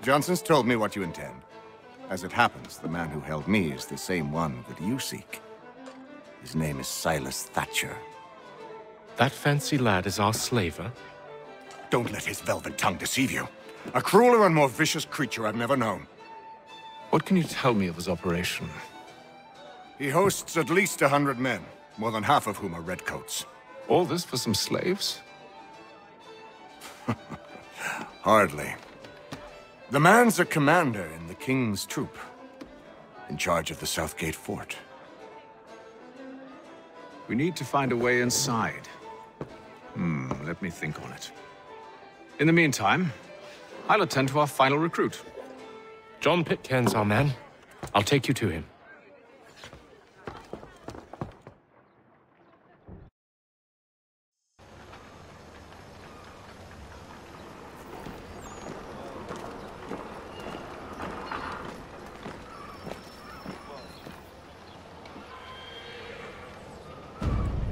Johnson's told me what you intend. As it happens, the man who held me is the same one that you seek. His name is Silas Thatcher. That fancy lad is our slaver? Don't let his velvet tongue deceive you. A crueler and more vicious creature I've never known. What can you tell me of his operation? He hosts at least 100 men, more than half of whom are redcoats. All this for some slaves? Hardly. The man's a commander in the King's troop, in charge of the Southgate Fort. We need to find a way inside. Let me think on it. In the meantime, I'll attend to our final recruit. John Pitcairn's our man. I'll take you to him.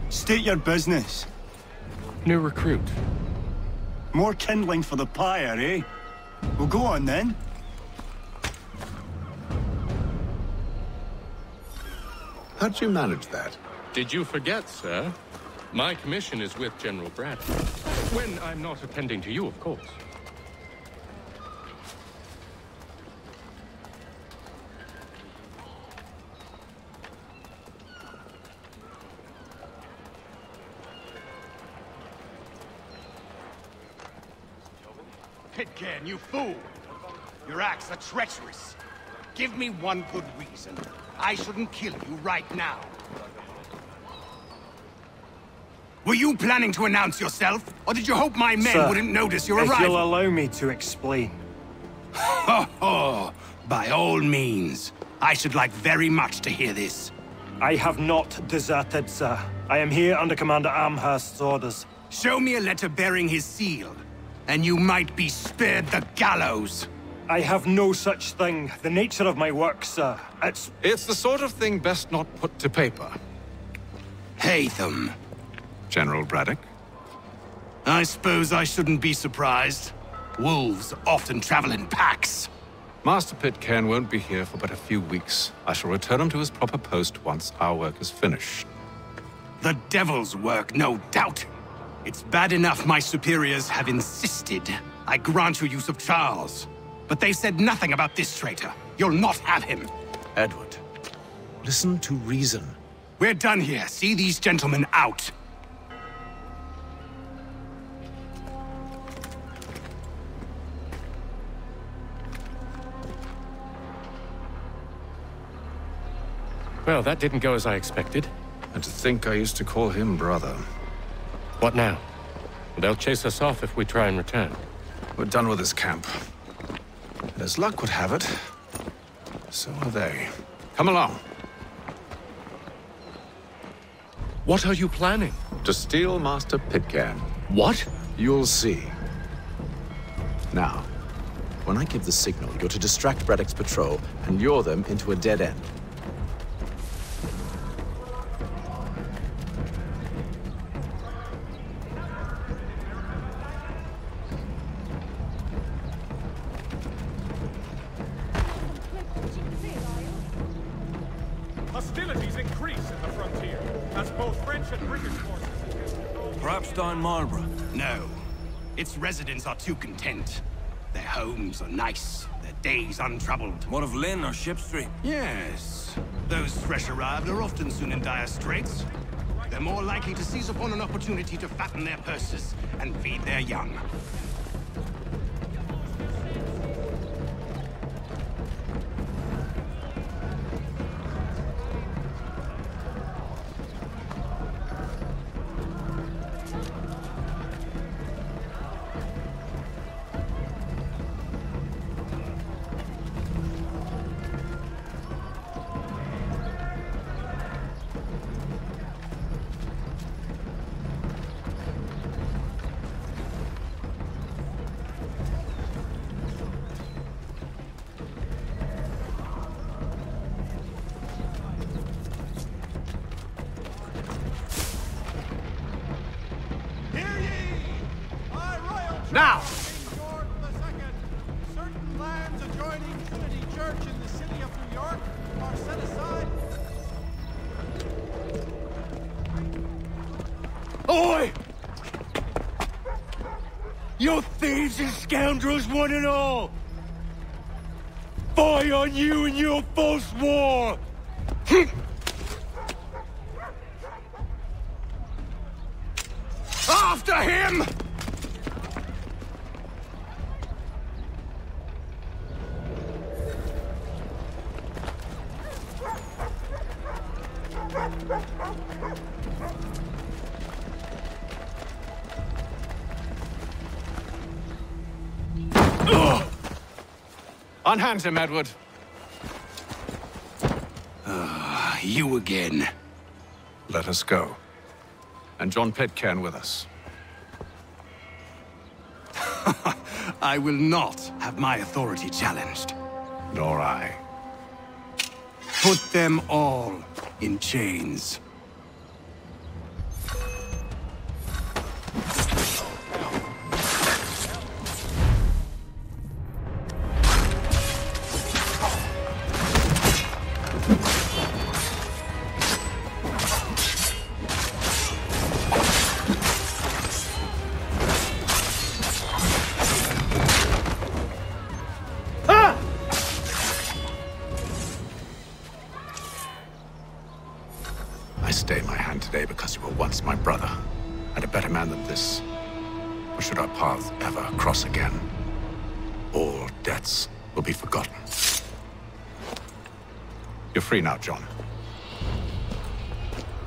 State your business. New recruit. More kindling for the pyre, eh? Well, go on then. How'd you manage that? Did you forget, sir? My commission is with General Braddock. When I'm not attending to you, of course. Pitcairn, you fool! Your acts are treacherous. Give me one good reason. I shouldn't kill you right now. Were you planning to announce yourself? Or did you hope my men wouldn't notice your arrival? If you'll allow me to explain. Ho ho! By all means. I should like very much to hear this. I have not deserted, sir. I am here under Commander Amherst's orders. Show me a letter bearing his seal, and you might be spared the gallows. I have no such thing. The nature of my work, sir, It's the sort of thing best not put to paper. Hatham. General Braddock? I suppose I shouldn't be surprised. Wolves often travel in packs. Master Pitcairn won't be here for but a few weeks. I shall return him to his proper post once our work is finished. The devil's work, no doubt. It's bad enough my superiors have insisted I grant you use of Charles. But they said nothing about this traitor. You'll not have him. Edward, listen to reason. We're done here. See these gentlemen out. Well, that didn't go as I expected. And to think I used to call him brother. What now? They'll chase us off if we try and return. We're done with this camp. And as luck would have it, so are they. Come along. What are you planning? To steal Master Pitcairn. What? You'll see. Now, when I give the signal, you're to distract Braddock's patrol and lure them into a dead end. Hostilities increase at the frontier, as both French and British forces attempt to... Perhaps down Marlborough. No. Its residents are too content. Their homes are nice, their days untroubled. What of Lynn or Ship Street? Yes. Those fresh arrived are often soon in dire straits. They're more likely to seize upon an opportunity to fatten their purses and feed their young. Hear ye! I, Royal Now! King George II, certain lands York are set aside. Oi! You thieves and scoundrels, one and all! Fie on you and your false war! After him! Unhand him, Edward. You again. Let us go. And John Pitcairn with us. I will not have my authority challenged. Nor I. Put them all in chains. I stay my hand today because you were once my brother, and a better man than this. Or should our paths ever cross again, all debts will be forgotten. You're free now, John.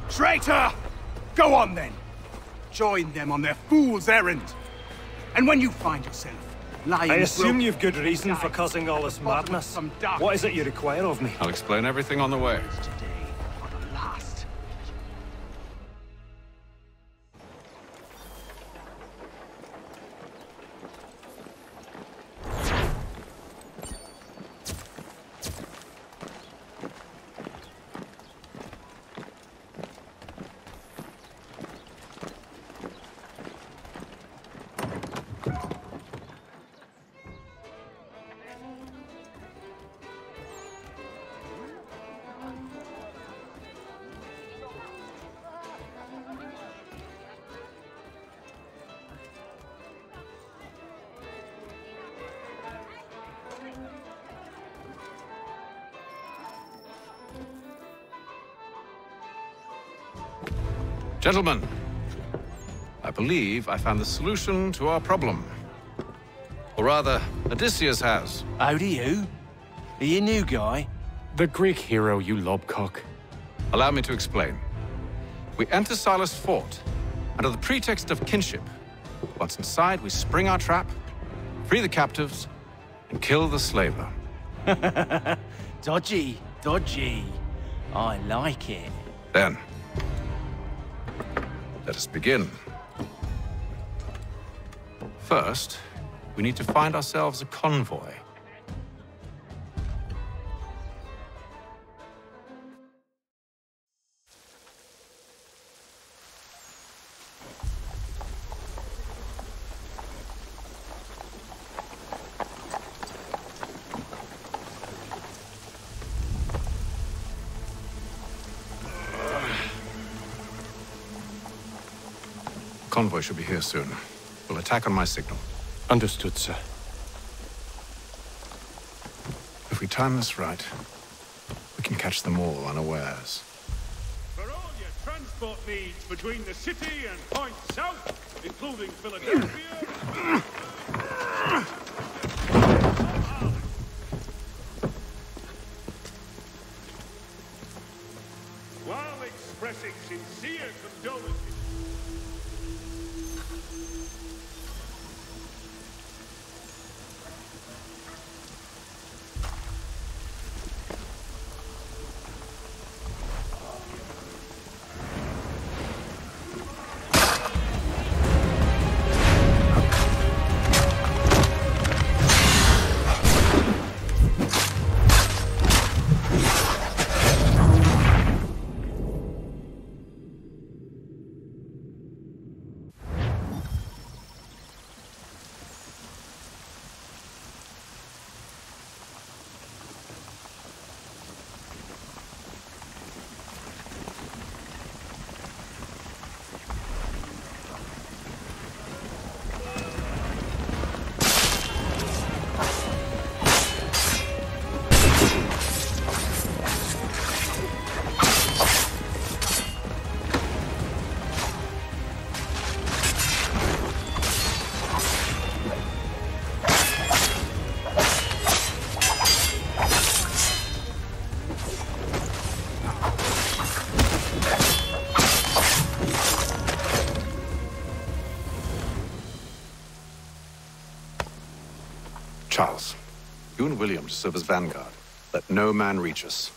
Traitor! Go on then! Join them on their fool's errand! And when you find yourself lying... I assume you've good reason for causing all this madness. What is it you require of me? I'll explain everything on the way. Today for the last. Gentlemen, I believe I found the solution to our problem. Or rather, Odysseus has. How do you? Are you a new guy? The Greek hero, you lobcock. Allow me to explain. We enter Silas' fort under the pretext of kinship. Once inside, we spring our trap, free the captives, and kill the slaver. Dodgy, dodgy. I like it. Then, let us begin. First, we need to find ourselves a convoy. Convoy should be here soon. We'll attack on my signal. Understood, sir. If we time this right, we can catch them all unawares. For all your transport needs between the city and points south, including Philadelphia... while expressing sincere condolences... Charles, you and William serve as vanguard. Let no man reach us.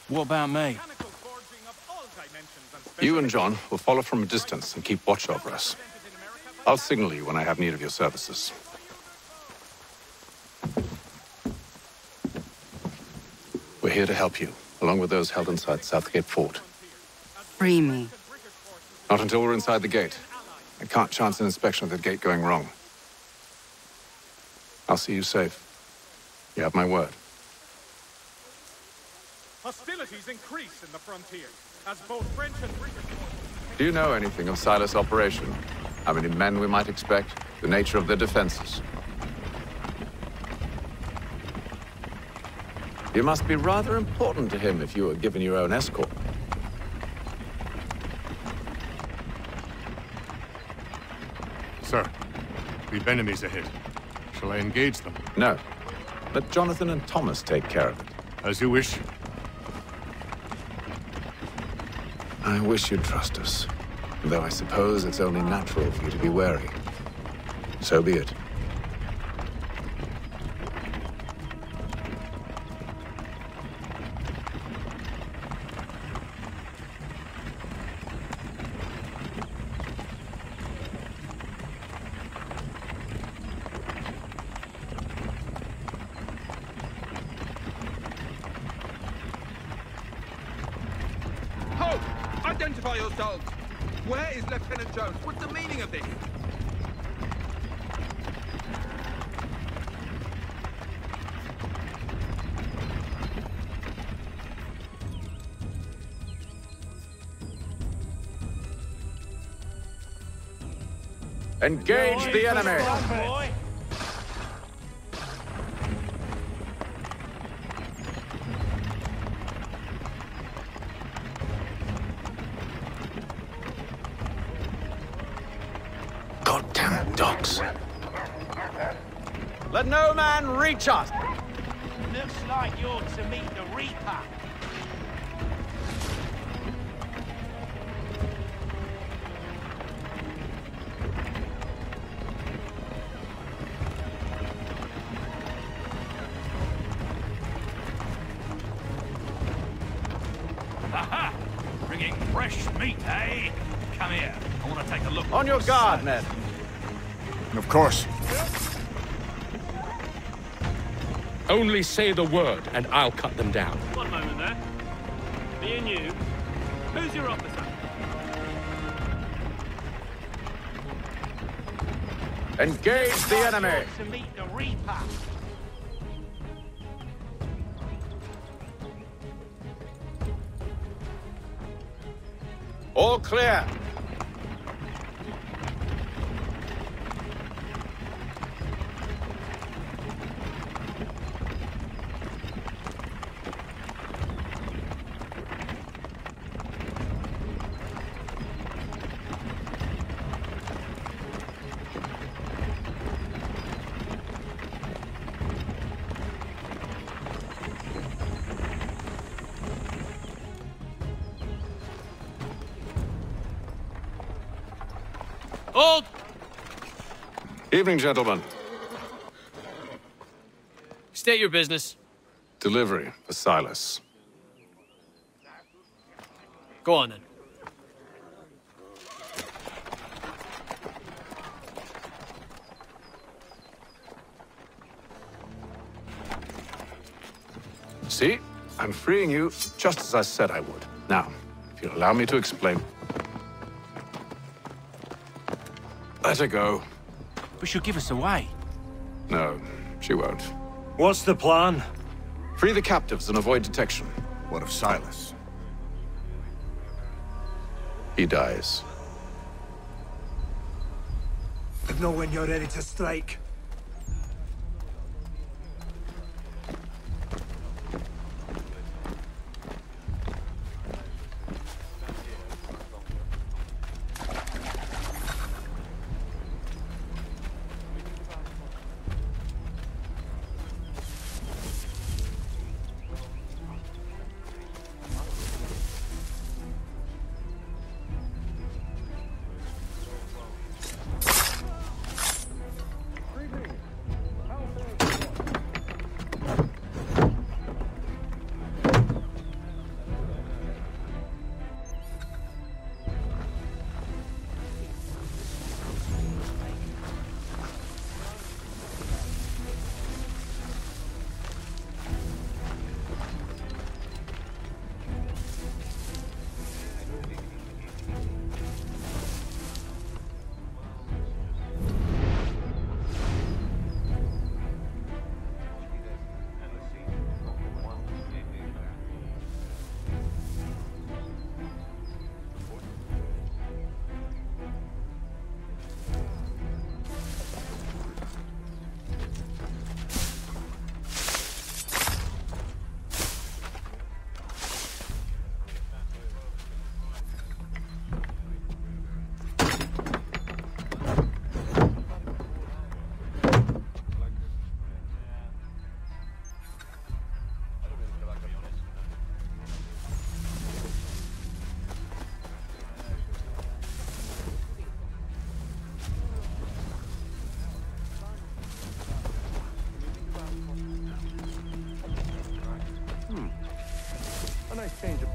What about me? You and John will follow from a distance and keep watch over us. I'll signal you when I have need of your services. We're here to help you, along with those held inside Southgate Fort. Free me. Not until we're inside the gate. I can't chance an inspection of the gate going wrong. I'll see you safe. You have my word. Hostilities increase in the frontier, as both French and British forces... Do you know anything of Silas' operation? How many men we might expect? The nature of their defenses? You must be rather important to him if you were given your own escort. Sir, we've enemies ahead. Shall I engage them? No. Let Jonathan and Thomas take care of it. As you wish. I wish you'd trust us. Though I suppose it's only natural for you to be wary. So be it. Identify yourselves! Where is Lieutenant Jones? What's the meaning of this? Engage the enemy! Goddamn dogs. Let no man reach us! Looks like you're to meet the Reaper. Aha! Bringing fresh meat, eh? Come here. I want to take a look. On your guard, men. Of course. Only say the word, and I'll cut them down. One moment there. Being you, who's your officer? Engage the enemy! To meet the Reaper. All clear. Hold! Evening, gentlemen. State your business. Delivery for Silas. Go on, then. See? I'm freeing you just as I said I would. Now, if you'll allow me to explain. Let her go. But she'll give us away. No, she won't. What's the plan? Free the captives and avoid detection. What of Silas? He dies. Know when you're ready to strike.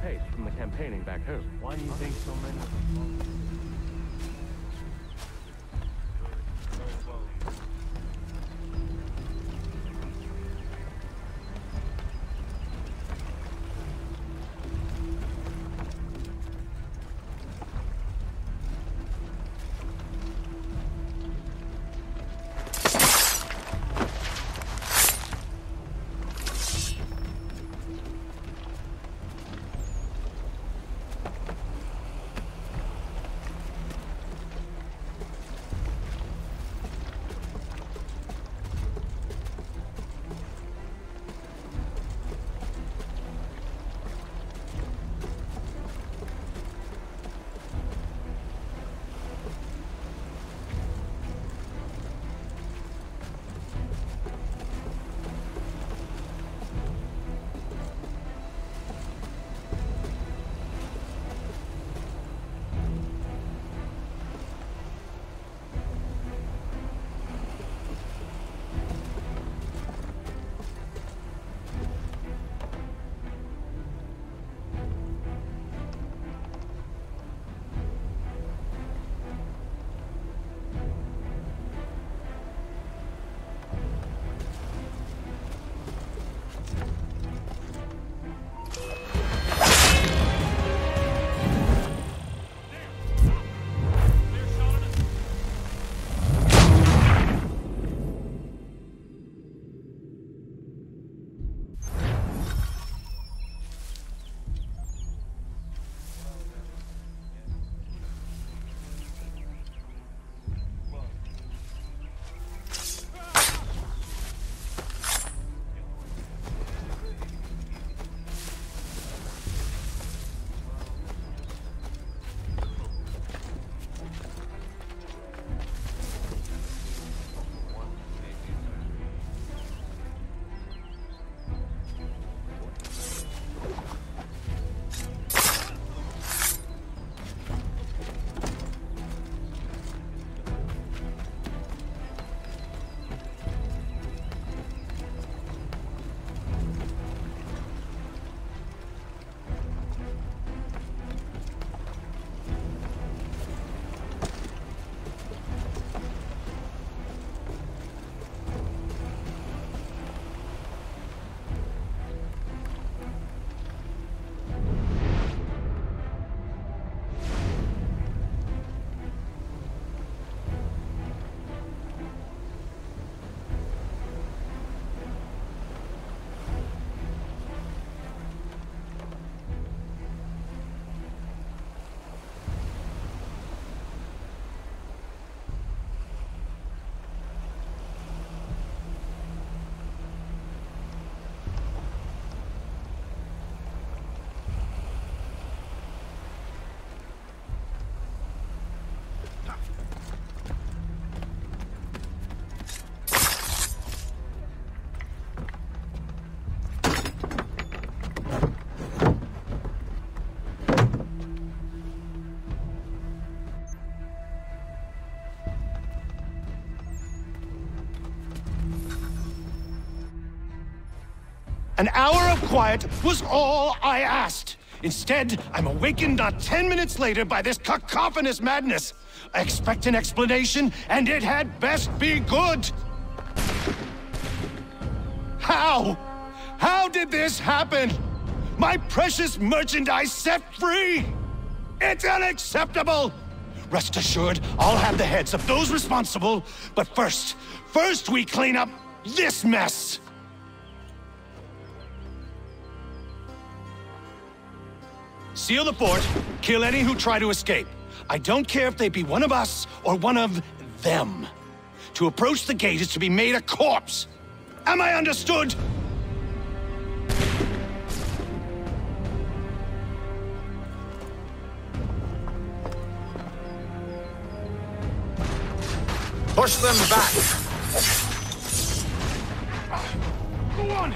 pace from the campaigning back home. Why do you think so many? An hour of quiet was all I asked. Instead, I'm awakened not 10 minutes later by this cacophonous madness. I expect an explanation, and it had best be good. How? How did this happen? My precious merchandise set free! It's unacceptable! Rest assured, I'll have the heads of those responsible, but first we clean up this mess! Seal the fort, kill any who try to escape. I don't care if they be one of us or one of them. To approach the gate is to be made a corpse. Am I understood? Push them back! Go on!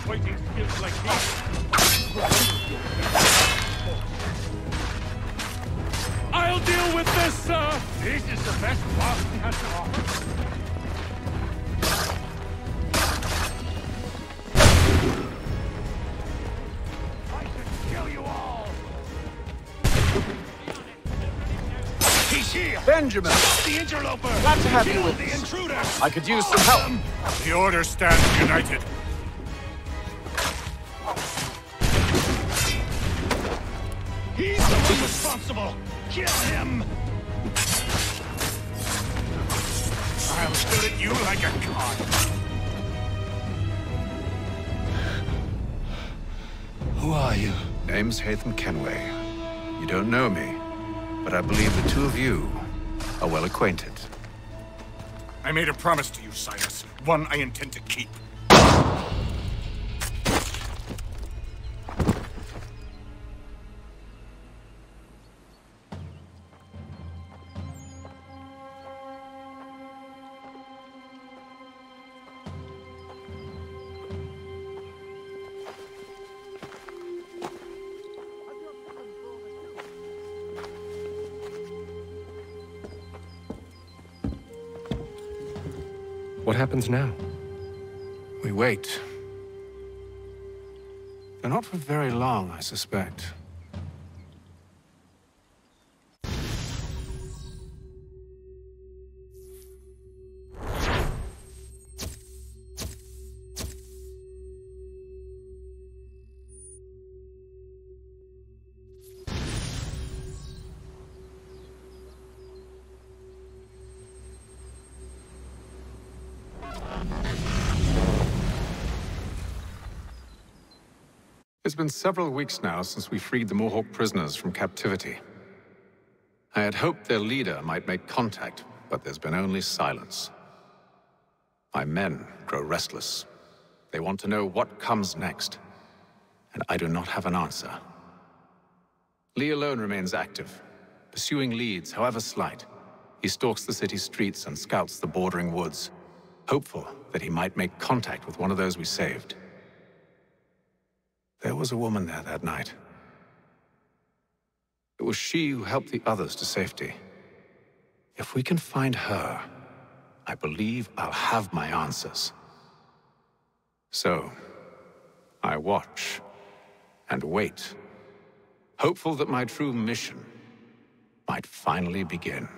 Fighting skills like these. This is the best Boston has to offer. I should kill you all! He's here! Benjamin! The interloper! Glad to have you Kill with the us. intruder! I could use some help. The Order stands united. He's the one responsible! Kill him! I'll shoot at you like a cod. Who are you? Name's Hatham Kenway. You don't know me, but I believe the two of you are well acquainted. I made a promise to you, Silas. One I intend to keep. What happens now? We wait. But not for very long, I suspect. It's been several weeks now since we freed the Mohawk prisoners from captivity. I had hoped their leader might make contact, but there's been only silence. My men grow restless. They want to know what comes next, and I do not have an answer. Lee alone remains active, pursuing leads, however slight. He stalks the city streets and scouts the bordering woods, hopeful that he might make contact with one of those we saved. There was a woman there that night. It was she who helped the others to safety. If we can find her, I believe I'll have my answers. So, I watch and wait, hopeful that my true mission might finally begin.